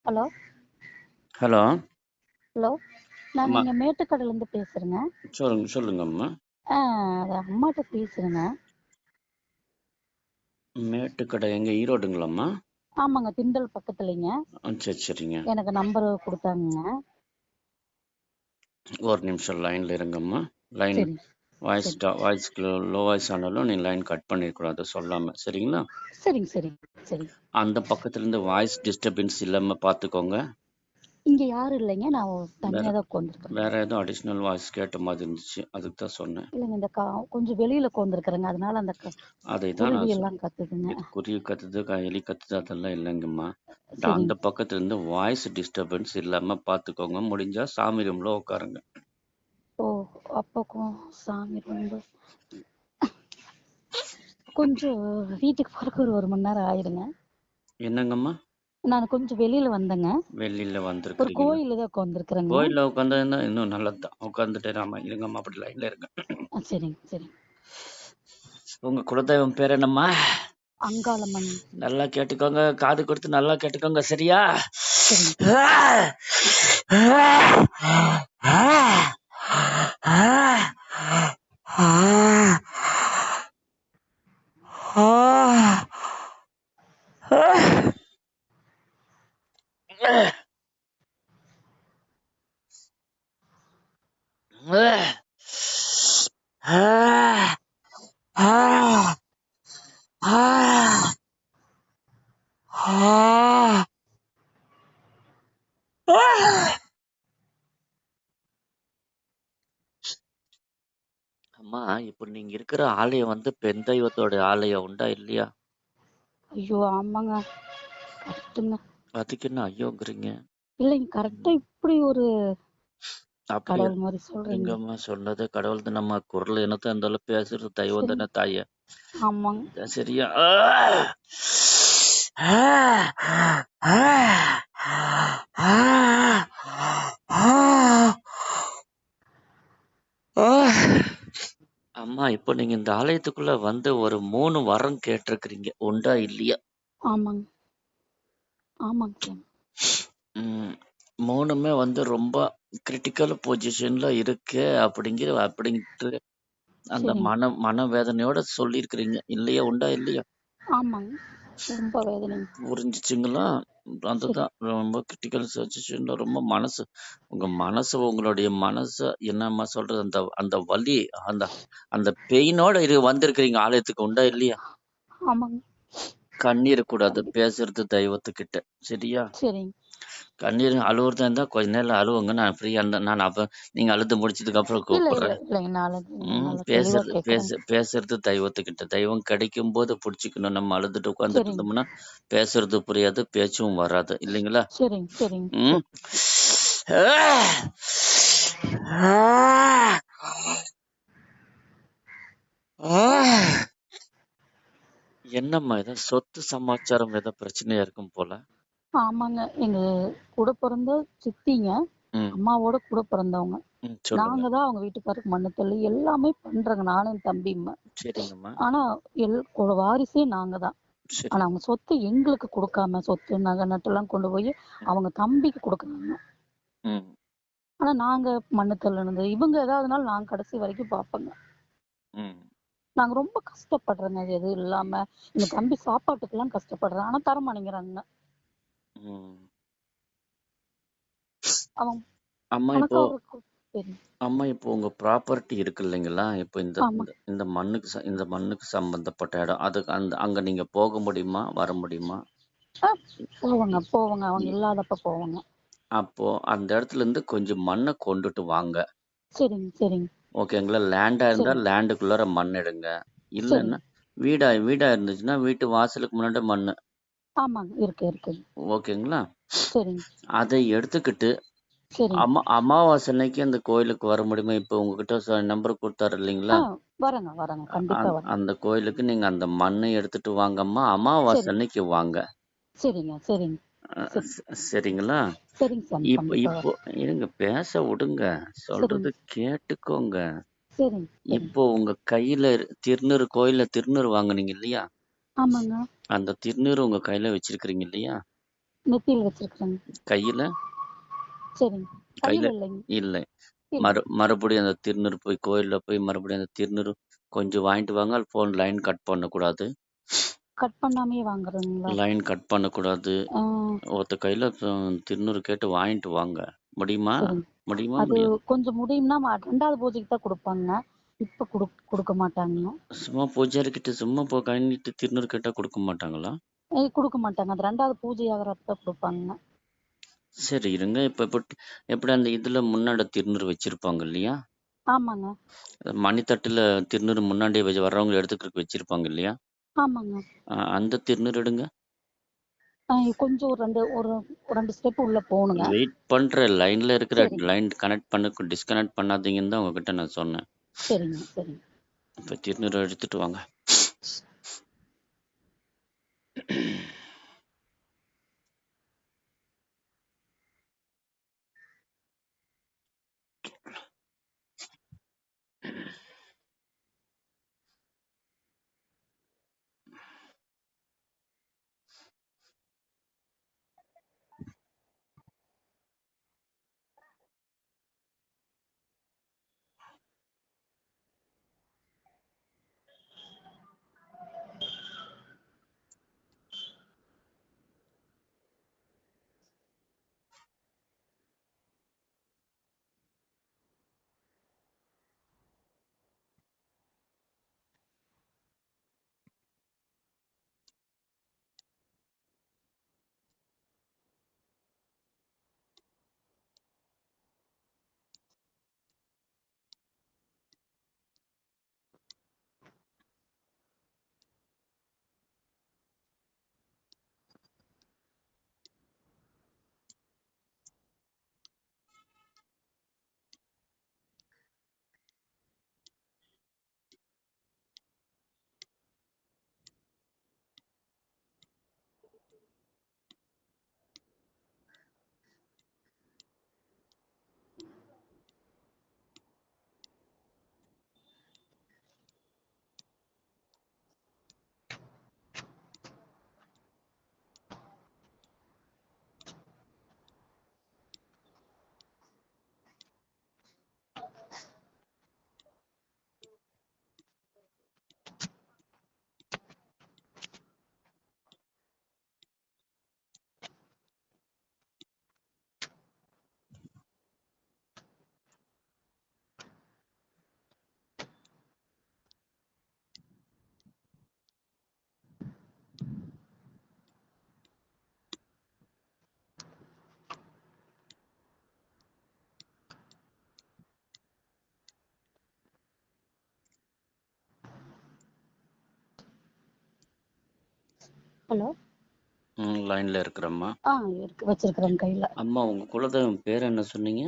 Hello hello. Hello நாங்கள் அம்மா இங்கே மேட்டுக்கடையிலேருந்து பேசுகிறேங்க. சொல்லுங்கம்மா. அது அம்மாட்ட பேசுகிறேங்க. மேட்டுக்கடை எங்க ஈரோடுங்களாம்மா? ஆமாங்க, திண்டல் பக்கத்துலேங்க. சரிங்க. எனக்கு நம்பர் கொடுத்தாங்கங்க. ஒரு நிமிஷம் லைன்ல இருங்கம்மா. லைன் சரி வாய்ஸ் சரி வாய்ஸ்க்கு லோ வாய்ஸ் ஆனாலும் நீ லைன் கட் பண்ணிடக்கூடாது சொல்லாம, சரிங்களா? சரிங்க சரிங்க சரி. அந்த பக்கத்துல இருந்து வாய்ஸ் டிஸ்டர்பன்ஸ் இல்லாம பார்த்துக்கோங்க. இங்கே யாரும் இல்லைங்க, நான் வேற தனியாக தான் உட்காந்துருக்குறேங்க. வேற எதுவும் அடிஷ்னல் வாய்ஸ் கேட்ட மாதிரி இருந்துச்சு, அதுக்கு தான் சொன்னேன். இல்லைங்க, இந்த கொஞ்சம் வெளியில் உட்காந்துருக்குறேங்க, அதனால அந்த அதை தான் குருவி நான் எல்லாம் கத்துதுங்க. இது குருவி கத்துது, எலி கத்துது அதெல்லாம் இல்லைங்கம்மா. அந்த சரிங்க. பக்கத்துல இருந்து வாய்ஸ் டிஸ்டர்பன்ஸ் இல்லாம பார்த்துக்கோங்க. முடிஞ்சா சாமி ரூம்ல உட்காருங்க. ஓ, அப்போ சாமி ரொம்ப கொஞ்சம் வீட்டுக்கு போகிறக்கு ஒரு 1 மணி நேரம் ஆயிடுங்க. என்னங்கம்மா? நான் கொஞ்சம் வெளியில் வந்தேங்க. வெளியில ஒரு வந்திருக்கிறீங்களா? கோயிலில் தான் உட்காந்துருக்குறேங்க. கோயில்ல உட்காந்தா இன்னும் நல்லதுதான். உட்காந்துட்டு ராமா இருங்கம்மா, அப்படி லைன்ல இருங்க. சரிங்க சரிங்க. உங்க குலதெய்வம் பேர் என்னம்மா? அங்காளம்மன். நல்லா கேட்டுக்கோங்க, காது கொடுத்து நல்லா கேட்டுக்கோங்க, சரியா? சரிங்க. அம்மா, இப்ப நீங்க இருக்கிற ஆலயம் வந்து பெண் தெய்வத்தோட ஆலயம் உண்டா இல்லையா? ஐயோ ஆமாங்க, கரெக்டுங்க. அதுக்கு என்ன ஐயோங்கிறீங்க? இல்லைங்க, கரெக்டா இப்படி ஒரு அப்படி கடவுள் மாதிரி சொல்றீங்க. எங்கம்மா சொன்னது கடவுள் தான். நம்ம குரல் என்னத்தான் இருந்தாலும் பேசுறது தெய்வம் சரி. தானே தாயே. ஆமாங்க. சரியா? அம்மா, இப்போ நீங்க இந்த ஆலயத்துக்குள்ள வந்து ஒரு 3 வரம் கேட்டிருக்கிறீங்க, உண்டா இல்லையா? ஆமாங்க ஆமாங்க. 3மே வந்து ரொம்ப கிரிட்டிக்கல் பொசிஷன்ல இருக்கு அப்படின்ட்டு அந்த சரிங்க. மனவேதனையோட சொல்லியிருக்கிறீங்க இல்லையா? உண்டா இல்லையா? ஆமாங்க, ரொம்ப வேதனைங்க. புரிஞ்சுச்சுங்களா? சரி. அதுதான் ரொம்ப கிரிட்டிக்கல் சுச்சுவேஷன்ல ரொம்ப உங்களுடைய மனச என்னம்மா சொல்றது, அந்த அந்த வலி, அந்த அந்த பெயினோட வந்திருக்கிறீங்க ஆலயத்துக்கு, உண்டா இல்லையா? ஆமாங்க. கண்ணீர் கூடாது கண்டிப்பா. பேசுறது தெய்வத்துக்கிட்ட, சரியா? சரிங்க. கண்ணீர் அழுவுறதா இருந்தா கொஞ்ச நேரம் அழுவுங்க. நான் ஃப்ரீயா இருந்தேன். நான் அப்ப நீங்க அழுது முடிச்சதுக்கு அப்புறம் இல்லை இல்லை கூப்பிடுறேன். இல்லைங்க, நல்லா தெளிவாக பேசுறது கேட்குறேங்க. பேசுறது தெய்வத்துக்கிட்ட. தெய்வம் கிடைக்கும் போது புடிச்சுக்கணும். நம்ம அழுதுட்டு உட்கார்ந்துட்டு சரிங்க இருந்தோம்னா பேசுறது புரியாது, பேச்சும் வராது இல்லைங்களா? சரிங்க சரிங்க. ம். என்னம்மா இது, சொத்து சமாச்சாரம் ஏதோ பிரச்சனையா இருக்கும் போல. ஆமாங்க, எங்க கூட பிறந்த சித்திங்க, ம். அம்மாவோட கூட பிறந்தவங்க. சொல்லுங்க. நாங்க தான் அவங்க வீட்டுக்காரருக்கு மண்ணு தள்ளி எல்லாமே பண்றோங்க, நானும் என் தம்பியுமே. சரிங்கம்மா. ஆனா ஒரு வாரிசே நாங்க தான். சரி. ஆனா அவங்க சொத்து எங்களுக்கு கொடுக்காம, சொத்து நகை நட்டெல்லாம் கொண்டு போய் அவங்க தம்பிக்கு கொடுக்குறாங்க. ம். ஆனா நாங்க மண்ணு தள்ளுனது, இவங்க ஏதாவதுனாலும் நாங்க கடைசி வரைக்கும் பார்ப்போங்க. ம். நாங்க ரொம்ப கஷ்டப்படுறோங்க, இது எதுவும் இல்லாம. எங்க தம்பி சாப்பாட்டுக்கெல்லாம் கஷ்டப்படுறேன், ஆனா தர மாட்டேங்கிறாங்க ம். அவங்க. அம்மா இப்போ பணக்காரருக்கு சரி. அம்மா, இப்போ உங்க ப்ராப்பர்ட்டி இருக்கு இல்லைங்களா? இப்போ இந்த ஆமா. இந்த இந்த மண்ணுக்கு சம்பந்தப்பட்ட இடம். அதுக்கு அங்க நீங்க போக முடியுமா? வர முடியுமா? போவாங்க போவாங்க, அவங்க ம். இல்லாதப்ப போவாங்க. அப்போ அந்த இடத்துல இருந்து கொஞ்சம் மண்ண கொண்டுட்டு வாங்க. சரிங்க சரிங்க. ஓகேங்களா? லேண்டா இருந்தா சரிங்க லேண்டுக்குள்ளார மண் எடுங்க. இல்லன்னா சரிங்க. வீடா இருந்துச்சுன்னா வீட்டு வாசலுக்கு முன்னாடி மண்ணு. ஆமாங்க, இருக்கு இருக்கு. ஓகேங்களா? சரிங்க அதை எடுத்துக்கிட்டு சரிங்க. அமாவாசை அன்னைக்கு அந்த கோயிலுக்கு வர முடியுமா? இப்போ உங்ககிட்ட நம்பர் குடுத்தாரு இல்லைங்களா? வரேங்க வரேங்க, கண்டிப்பா வரேன். அந்த கோயிலுக்கு நீங்க அந்த மண்ணை எடுத்துட்டு வாங்கம்மா. அமாவாசை சரி. அன்னைக்கு வாங்க. சரிங்க சரிங்க. சரி. சரிங்களா? சரிங்க சாமி, இப்போ கண்டிப்பா இப்போ வரேன். இருங்க, பேச விடுங்க. சரிங்க சொல்றது கேட்டுக்கோங்க. சரிங்க சரிங்க. இப்போ உங்க கையில திருநீறு, கோயில்ல திருநீறு வாங்குனீங்க இல்லையா? ஆமாங்க. அந்த திருநீறு உங்க கையில வச்சிருக்கிறீங்க இல்லையா? நெத்தியில வச்சிருக்கிறேங்க. கையில? சரிங்க. கையில கையில இல்லைங்க. இல்லை. இல்ல. மறுபடியும் அந்த திருநீறு போய் கோயில்ல போய் மறுபடியும் அந்த திருநீறு கொஞ்சம் வாங்கிட்டு வாங்க. ஃபோன் லைன் கட் பண்ணக்கூடாது. கட் பண்ணாமயே வாங்குறதுங்களா? லைன் கட் பண்ணக்கூடாது. ஆ, ஒருத்த கையில திருநூறு கேட்டு வாங்கிட்டு வாங்க. முடியுமா? சரிங்க. முடியுமா? அது முடியாது. கொஞ்சம் முடியும்னா 2வது பூஜைக்கு தான் குடுப்பாங்க. இப்ப குடுக்க மாட்டாங்க. சும்மா பூஜாரிகிட்ட சும்மா கை நீட்டி திருநூறு கேட்டா குடுக்க மாட்டாங்களா? குடுக்க மாட்டாங்க. அது 2வது பூஜை ஆகுறப்ப தான் குடுப்பாங்க. சரி இருங்க. இப்ப எப்படி அந்த இதுல முன்னாடி திருநூறு வச்சிருப்பாங்க இல்லையா? ஆமாங்க, மணித்தட்டுல திருநூறு முன்னாடியே வர்றவங்க எடுத்துக்கிறதுக்கு வச்சிருப்பாங்க இல்லையா? ஆமாங்க. அந்த திருநூறு எடுங்க. கொஞ்சம் ஒரு 2 ஸ்டெப் உள்ள போணுங்க. வெயிட் பண்றேன். லைன்ல இருக்கிற சரிங்க, லைன் கனெக்ட் டிஸ்கனெக்ட் பண்ணாதீங்கன்னு தான் உங்ககிட்ட நான் சொன்னேன். சரிங்க, சரிங்க. இப்ப திருநூறு எடுத்துட்டு வாங்க. ஹலோ. லைன்ல இருக்கிறேம்மா. வச்சிருக்கிறேன் கையில. அம்மா உங்க குலதெய்வம் பேர் என்ன சொன்னீங்க?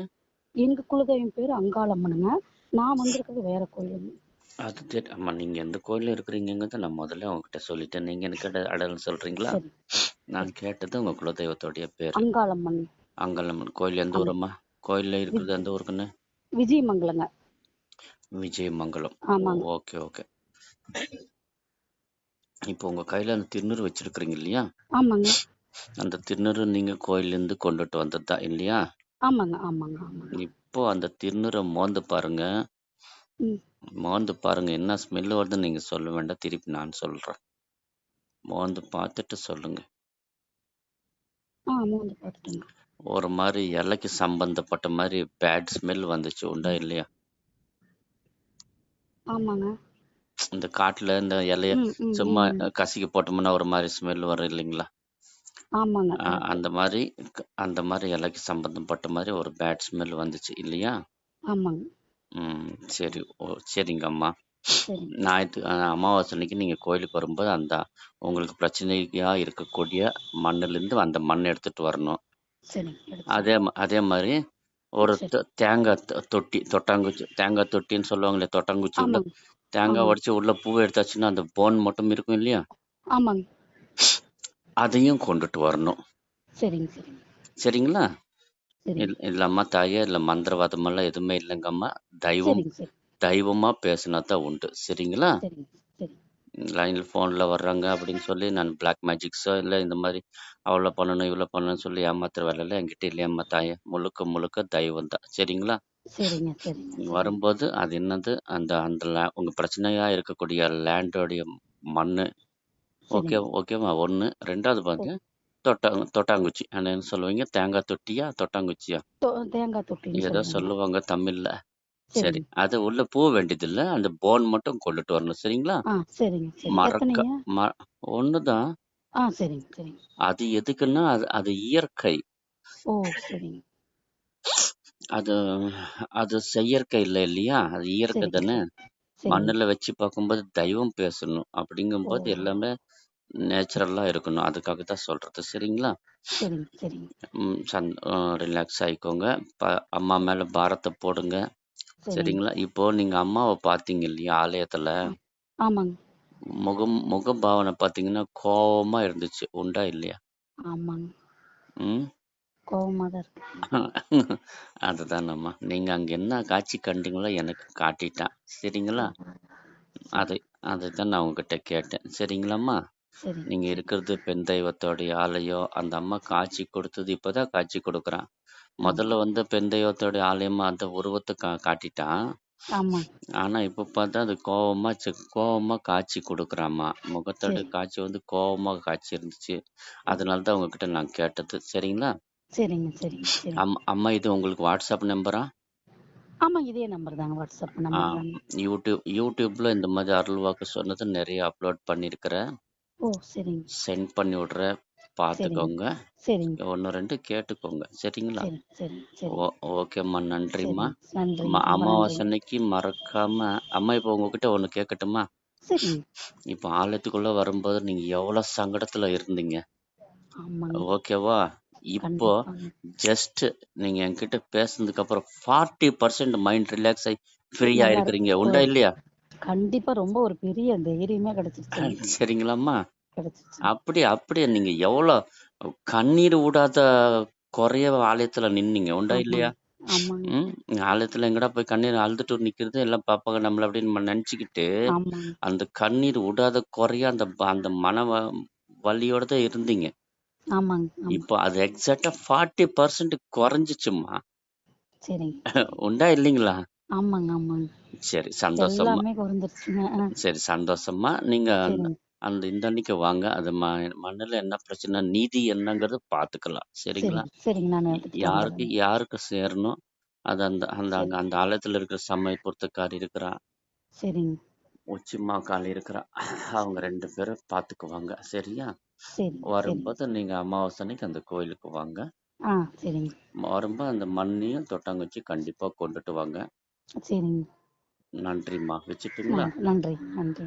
எங்க குலதெய்வம் பேரு அங்காளம்மனுங்க. நான் வந்திருக்கிறது வேற கோயில். அது அம்மா நீங்க எந்த கோயில்ல இருக்கிறீங்கங்கிறத நான் முதல்ல உங்ககிட்ட சொல்லிட்டேன். நீங்க எனக்கு அடையாளம் சொல்றீங்களா? சரி, நான் சரி. கேட்டது உங்க குலதெய்வத்தோடைய பேரு. அங்காளம்மன். அங்காளம்மன் கோயில் எந்த ஆமா. ஊரம்மா? கோயில்ல இருக்கிறது விஜ் எந்த ஊருக்குன்னு? விஜயமங்கலங்க. விஜயமங்கலம். ஆமாங்க. Okay, okay. இப்போ உங்க கையில அந்த திருநூறு வச்சிருக்கிறீங்க இல்லையா? ஆமாங்க. அந்த திருநூறு நீங்க கோயில்லேருந்து கொண்டுட்டு வந்தது தான் இல்லையா? ஆமாங்க, ஆமாங்க, ஆமாங்க. இப்போ அந்த திருநூற மோந்து பாருங்க. ம். மோந்து பாருங்க. என்ன ஸ்மெல் வருதுன்னு நீங்க சொல்ல வேண்டாம். திருப்பி நான் சொல்றேன். மோந்து பார்த்துட்டு சொல்லுங்க. மோந்து பார்த்துட்டேங்க. ஒரு மாரி இலைக்கு சம்பந்தப்பட்ட மாரி பேட் ஸ்மெல் வந்துச்சு. உண்டா இல்லையா? ஆமாங்க. இந்த காட்டுல இந்த இலைய ம், ம், சும்மா ம். கசக்கி போட்டோம்னா ஒரு மாரி ஸ்மெல் வரும் இல்லைங்களா? ஆமாங்க. அ கரெக்ட்டு. அந்த மாரி இலைக்கு சம்பந்தப்பட்ட மாரி ஒரு பேட் ஸ்மெல் வந்துச்சு இல்லையா? ஆமாங்க. ம். சரி. சரிங்க அம்மா. சரிங்க, அமாவாசை அன்னைக்கு நீங்க கோயிலுக்கு வரும்போது, உங்களுக்கு பிரச்சனையா இருக்கக்கூடிய மண்ணுலேருந்து அந்த மண் எடுத்துட்டு வரணும். சரிங்க. எடுத்துட்டு அதே மாரி ஒரு சரி. தேங்காய் தொட்டி, தொட்டாங்குச்சி தேங்காய் தொட்டின்னு சொல்லுவாங்களே, தொட்டாங்குச்சி உள்ள ஆமாங்க, தேங்காய் ஆமாங்க, உடைச்சு உள்ள பூவ எடுத்தாச்சுன்னா, அந்த போன் மட்டும் இருக்கும் இல்லையா? ஆமாங்க. அதையும் கொண்டுட்டு வரணும். சரிங்க, சரிங்க, சரிங்களா? சரிங்க, இல்லம்மா தாயே, இல்ல மந்திரவாதமெல்லாம் எதுவுமே இல்லங்கம்மா. தெய்வம் சரிங்க, சரி, தெய்வமா பேசினா தான் உண்டு. சரிங்களா? சரிங்க, சரி. லைன்ல ஃபோன்ல வர்றாங்க அப்படின்னு சொல்லி நான் பிளாக் மேஜிக்ஸோ இல்ல இந்த மாரி அவ்வளோ பண்ணணும், இவ்வளோ பண்ணணும்னு சொல்லி ஏமாத்துற வேலைலாம் என்கிட்ட இல்லையம்மா தாயே. முழுக்க முழுக்க தெய்வம் தான். சரிங்களா? சரிங்க, சரிங்க, நீங்க சரிங்க. வரும்போது அது என்னது அந்த அந்த உங்க பிரச்சனையா இருக்கக்கூடிய லேண்டோடைய மண்ணு ஓகே சரிங்க. ஓகேவா? 1 2வது சரி. பாருங்க தொட்டாங்குச்சி. என்ன சொல்லுவீங்க? தேங்காய் தொட்டியா? தொட்டாங்குச்சியா? தேங்காய் தொட்டின்னு ஏதோ சொல்லுவாங்க. சொல்லுவாங்க தமிழ்ல. சரி. சரிங்க. அது உள்ள பூ வேண்டியதில்ல. அந்த போன் மட்டும் கொண்டுட்டு வரணும். சரிங்களா? சரிங்க, சரி. மறக்க எத்தனைங்க? ம 1 தான். சரிங்க, சரிங்க. அது எதுக்குன்னா, அது அது இயற்கை. ஓ! சரிங்க. அது அது செயற்கை இல்ல இல்லையா? அது இயற்கை சரிங்க, தானே! சரி. சரிங்க. மண்ணுல வச்சு பார்க்கும்போது தெய்வம் பேசணும். ஓ! அப்படிங்கும்போது எல்லாமே நேச்சுரலா இருக்கணும். அதுக்காக தான் சொல்றது. சரிங்களா? சரிங்க, சரிங்க. ம் சந் அ ரிலாக்ஸ் ஆயிக்கோங்க. அம்மா மேல பாரத்த போடுங்க. சரிங்க. சரிங்களா? இப்போ நீங்க அம்மாவ பார்த்தீங்க இல்லையா? ஆலயத்துல. ஆ ஆமாங்க, முகபாவனை பார்த்தீங்கன்னா, கோவமா இருந்துச்சு. உண்டா? இல்லையா? ஆமாங்க. ம். கோவமா தான் இருக்கு. அதுதானம்மா. நீங்க அங்க என்ன காட்சி கண்டீங்களோ எனக்கு காட்டிட்டான். சரிங்களா? ஓ! சரி. அதை அதுதான் நான் உங்ககிட்ட கேட்டேன். சரிங்களாம்மா? சரிங்க, நீங்க சரி. இருக்கிறது பெண் தெய்வத்தோடைய ஆலயம். அந்த அம்மா காட்சி கொடுத்தது இப்பதான் காட்சி கொடுக்குறான். ஆமா, முதல்ல வந்து பெண் தெய்வத்தோடைய ஆலயமா அந்த உருவத்த காட்டிட்டான். ஆமாங்க. ஆனா இப்ப பார்த்தா அது கோவமா காட்சி குடுக்குறாம்மா. முகத்தோட சரி. காட்சி வந்து கோவமா காட்சி இருந்துச்சு. ஓ! அதனால தான் உங்ககிட்ட நான் கேட்டது. சரிங்களா? சரிங்க, சரிங்க, சரிங்க. அம்மா இது உங்களுக்கு வாட்ஸ்அப் நம்பரா? ஆமாங்க. இதே நம்பர் தாங்க. வாட்ஸ்அப் ஆ நம்பர் தாங்க. யூடியூப்ல இந்த மாதிரி அருள்வாக்கு சொன்னது நெறைய அப்லோட் பண்ணியிருக்கிறேன். ஓ! சரிங்க, சென்ட் பண்ணி விடுறேன். சரிங்க, பார்த்துக்கோங்க. சரிங்க, 1, 2 கேட்டுக்கோங்க. சரிங்களா? சரிங்க, சரிங்க, சரிங்க, ஓகேம்மா. நன்றிம்மா. சரிங்க. நன்றிங்க. ரொம்ப அமாவாசை நன்றிங்க. அன்னைக்கு மறக்காம அம்மா இப்போ உங்ககிட்ட ஒண்ணு கேட்கட்டுமா? சரிங்க. இப்போ ஆலயத்துக்குள்ள வரும்போது நீங்க எவ்வளோ சங்கடத்துல இருந்தீங்க? ஆமாங்க. ஓகேவா? இப்போ கண்டிப்பாங்க. ஜஸ்ட் நீங்க என்கிட்ட பேசுனதுக்கு அப்புறம் 40% மைண்ட் ரிலாக்ஸ் ஆயி ஃப்ரீயா நல்லா இருக்கு. இருக்கிறீங்க. உண்டா? இல்லையா? கண்டிப்பா ரொம்ப ஒரு பெரிய தைரியமே கிடைச்சிருச்சுங்க. சரிங்களாம்மா? கிடைச்சிருச்சுங்க. அப்படியே நீங்க எவ்வளோ கண்ணீர் விடாத குறைய ஆலயத்துல நின்னீங்க. உண்டா? இல்லையா? ஆமாங்க, ஆமாங்க, ம். ஆலயத்துல எங்கடா போய் கண்ணீர் அழுதுட்டு நிக்கிறது, எல்லாம் பாப்பாங்க நம்மள அப்படின்னு நம்ம நெனச்சுக்கிட்டு, ஆமாங்க, அந்த கண்ணீர் விடாத குறைய அந்த மன வலியோட தான் இருந்தீங்க. ஆமாங்க, ஆமா. இப்போ அது எக்ஸாக்ட்டா 40% குறைஞ்சிச்சும்மா. சரிங்க. உண்டா? இல்லைங்களா? ஆமாங்க, ஆமாங்க. சரி சந்தோஷம்மா. எல்லாமே குறைஞ்சிருச்சுங்க. சரி சந்தோஷம்மா. நீங்க அந்த சரிங்க. அந்த இந்த அன்னைக்கு வாங்க. அது மண்ணுல என்ன பிரச்சனை, நீதி என்னங்கிறத பார்த்துக்கலாம். சரிங்களா? சரிங்க, சரிங்க. நான் எடுத்துட்டு யாருக்கு வந்துர்றேங்க. யாருக்கு சேரணும், அது அந்த அந்த சரி, அங்க அந்த ஆலயத்துல இருக்கிற சமயபுரத்துக்காரி இருக்கிறா, சரிங்க. உச்சிமாக்காளி இருக்கிறா. அவங்க சரி, 2 பேரும் பார்த்துக்குவாங்க. சரியா? சரிங்க, சரிங்க. வரும்போது நீங்க அமாவாசை அன்னைக்கு அந்த கோயிலுக்கு வாங்க. சரிங்க. வரும்போது அந்த மண்ணையும் தொட்டாங்குச்சி கண்டிப்பா கொண்டுட்டு வாங்க. சரிங்க. நன்றிம்மா. வச்சுட்டுங்களா? நன்றி, நன்றி.